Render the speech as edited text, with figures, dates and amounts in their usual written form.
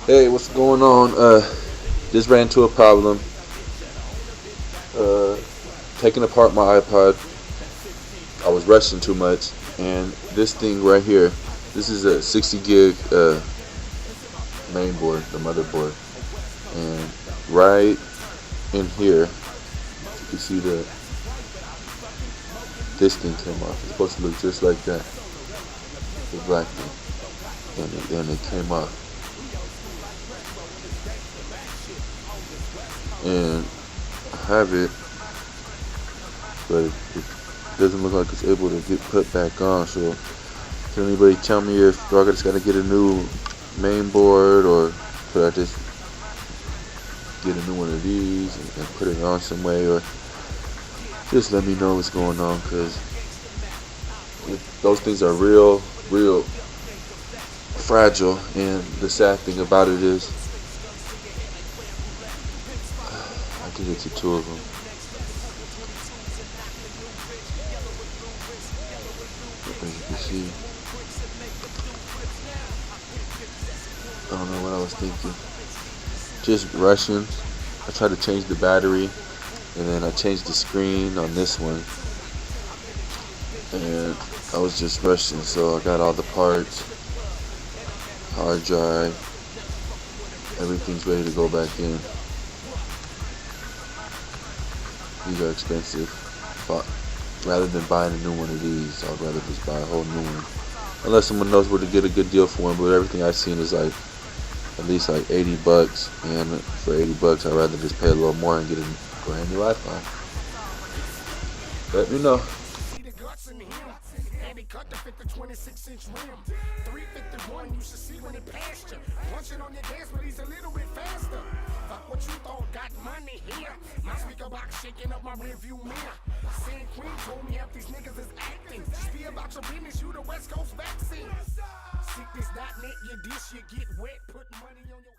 Hey, what's going on? Just ran into a problem. Taking apart my iPod. I was rushing too much, and this thing right here, this is a 60 gig main board, the motherboard, and right in here, you can see this thing came off. It's supposed to look just like that, the black thing, and it came off, and I have it, but it doesn't look like it's able to get put back on. So can anybody tell me if do I just gotta get a new main board, or should I just get a new one of these and put it on some way, or just let me know what's going on, because those things are real fragile, and the sad thing about it is I can get to two of them. As you can see, I don't know what I was thinking. Just rushing. I tried to change the battery, and then I changed the screen on this one, and I was just rushing. So I got all the parts, hard drive, everything's ready to go back in. These are expensive, but rather than buying a new one of these, I'd rather just buy a whole new one. Unless someone knows where to get a good deal for one, but everything I've seen is like at least like $80, and for $80 I'd rather just pay a little more and get a brand new iPhone. Let me know. And he cut to fit the 26-inch rim. 351, you should see when it passed you. Punching on your gas, but he's a little bit faster. Fuck what you thought, got money here. My speaker box shaking up my rearview mirror. San Queen told me half these niggas is acting. Just be about your business, you the West Coast vaccine. Sickness.net, you dish, you get wet, put money on your